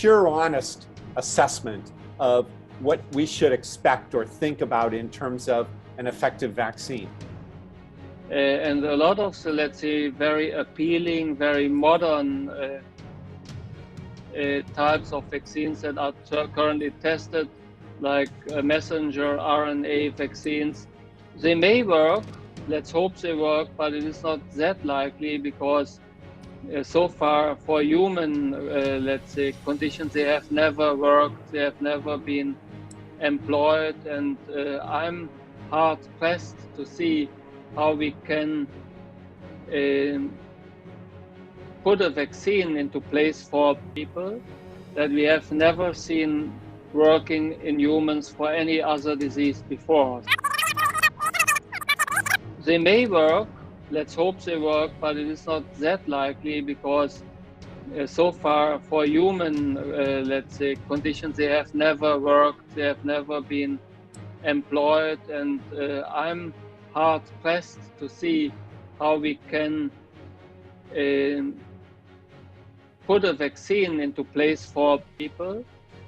What's your honest assessment of what we should expect or think about in terms of an effective vaccine? And a lot of the, let's say, very appealing, very modern types of vaccines that are currently tested, like messenger RNA vaccines, they may work. Let's hope they work, but it is not that likely because so far for human, let's say, conditions, they have never worked, they have never been employed, and I'm hard pressed to see how we can put a vaccine into place for people that we have never seen working in humans for any other disease before. They may work, let's hope they work, but it is not that likely because so far for human, let's say, conditions, they have never worked, they have never been employed, and I'm hard pressed to see how we can put a vaccine into place for people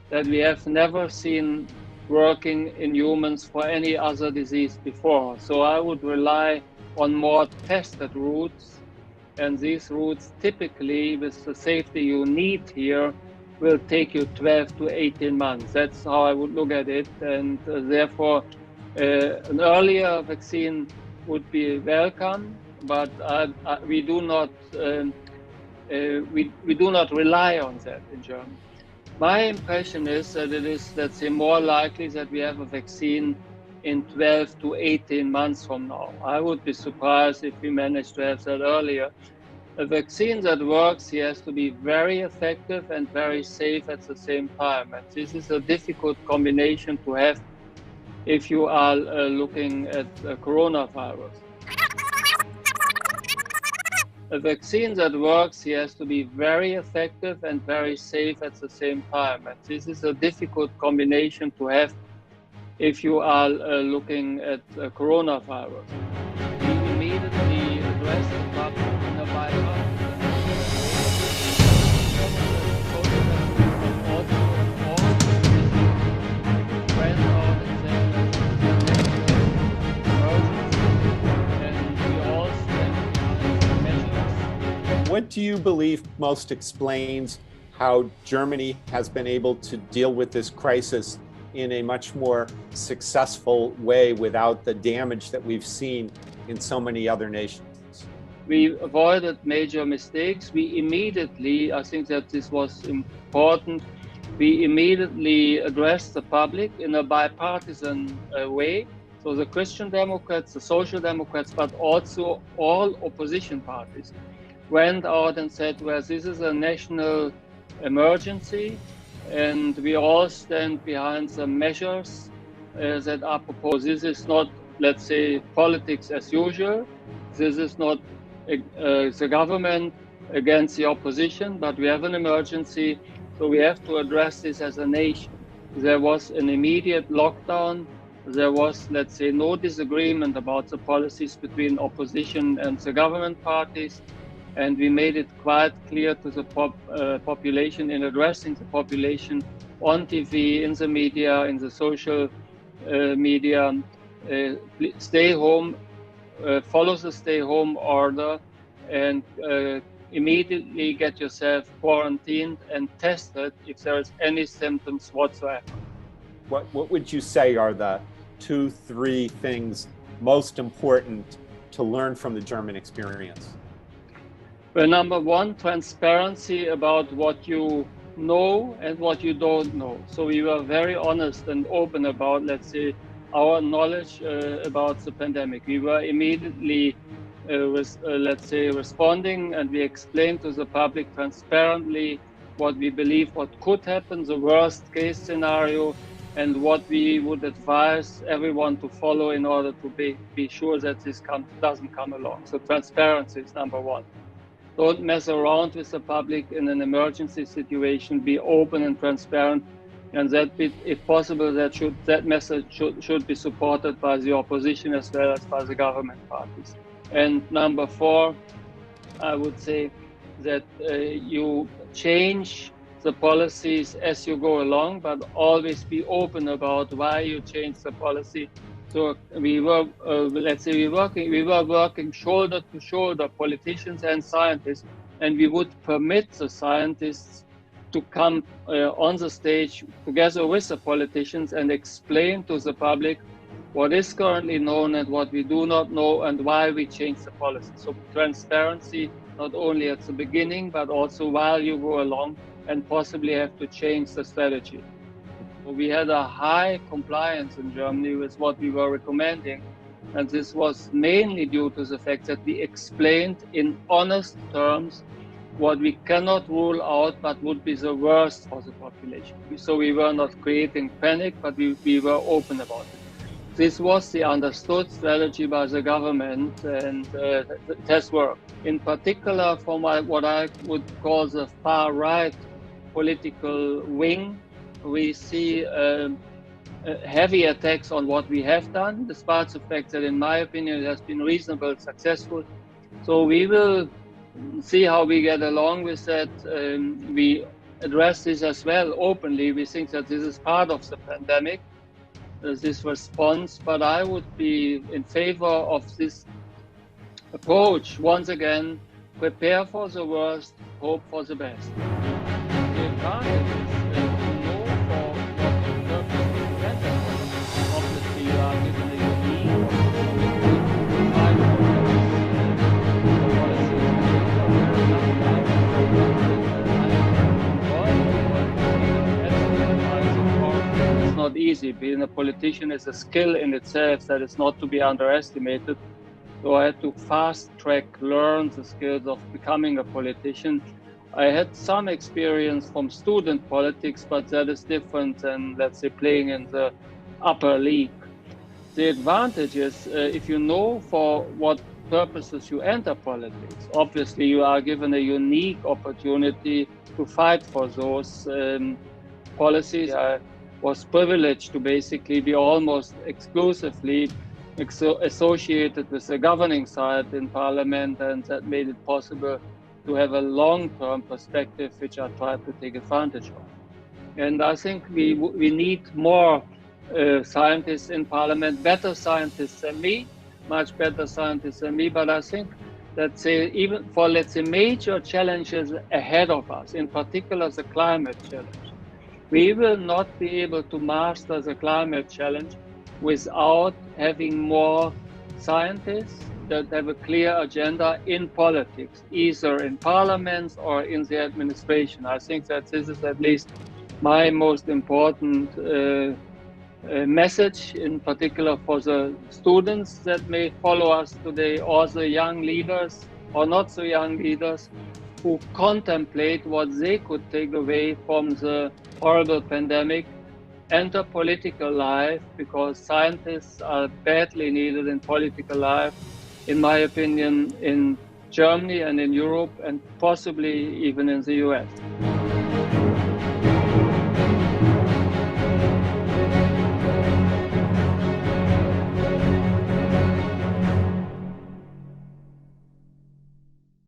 that we have never seen working in humans for any other disease before. So I would rely on more tested routes, and these routes typically, with the safety you need here, will take you 12 to 18 months. That's how I would look at it, and therefore an earlier vaccine would be welcome, but we do not rely on that in Germany. My impression is that it is, let's say, more likely that we have a vaccine in 12 to 18 months from now. I would be surprised if we manage to have that earlier. A vaccine that works, he has to be very effective and very safe at the same time. And this is a difficult combination to have if you are looking at coronavirus. A vaccine that works, he has to be very effective and very safe at the same time. And this is a difficult combination to have if you are looking at coronavirus. We immediately address the problem in a bipartisan What do you believe most explains how Germany has been able to deal with this crisis in a much more successful way without the damage that we've seen in so many other nations? We avoided major mistakes. We immediately, I think that this was important, we immediately addressed the public in a bipartisan way. So the Christian Democrats, the Social Democrats, but also all opposition parties went out and said, well, this is a national emergency, and we all stand behind the measures that are proposed. This is not, let's say, politics as usual. This is not the government against the opposition, but we have an emergency, so we have to address this as a nation. There was an immediate lockdown. There was, let's say, no disagreement about the policies between opposition and the government parties. And we made it quite clear to the population, in addressing the population on TV, in the media, in the social media, stay home, follow the stay home order, and immediately get yourself quarantined and tested if there is any symptoms whatsoever. What would you say are the 2-3 things most important to learn from the German experience? Well, number one, transparency about what you know and what you don't know. So we were very honest and open about, let's say, our knowledge about the pandemic. We were immediately, let's say, responding, and we explained to the public transparently what we believe what could happen, the worst case scenario, and what we would advise everyone to follow in order to be sure that this doesn't come along. So transparency is number one. Don't mess around with the public in an emergency situation. Be open and transparent, and that, if possible, that message should be supported by the opposition as well as by the government parties. And number 4, I would say that you change the policies as you go along, but always be open about why you change the policy. So we were, let's say, we were working shoulder to shoulder, politicians and scientists, and we would permit the scientists to come on the stage together with the politicians and explain to the public what is currently known and what we do not know and why we change the policy. So transparency, not only at the beginning, but also while you go along and possibly have to change the strategy. We had a high compliance in Germany with what we were recommending, and this was mainly due to the fact that we explained in honest terms what we cannot rule out but would be the worst for the population. So we were not creating panic, but we were open about it. This was the understood strategy by the government, and it has worked. In particular, from what I would call the far-right political wing, we see heavy attacks on what we have done, despite the fact that, in my opinion, it has been reasonably successful. So we will see how we get along with that. We address this as well openly. We think that this is part of the pandemic, this response, but I would be in favor of this approach. Once again, prepare for the worst, hope for the best. The advantage is to know for what purpose to prevent that. Obviously, you are given a unique opportunity to fight for It's not easy. Being a politician is a skill in itself that is not to be underestimated. So I had to fast track, learn the skills of becoming a politician. I had some experience from student politics, but that is different than, let's say, playing in the upper league. The advantage is if you know for what purposes you enter politics, obviously you are given a unique opportunity to fight for those policies. I was privileged to basically be almost exclusively associated with the governing side in parliament, and that made it possible to have a long-term perspective, which I tried to take advantage of. And I think we need more scientists in parliament, better scientists than me, much better scientists than me, but I think that even for, let's say, major challenges ahead of us, in particular the climate challenge, we will not be able to master the climate challenge without having more scientists that have a clear agenda in politics, either in parliaments or in the administration. I think that this is at least my most important message, in particular for the students that may follow us today, or the young leaders or not so young leaders who contemplate what they could take away from the horrible pandemic. Enter political life, because scientists are badly needed in political life, in my opinion, in Germany and in Europe, and possibly even in the US.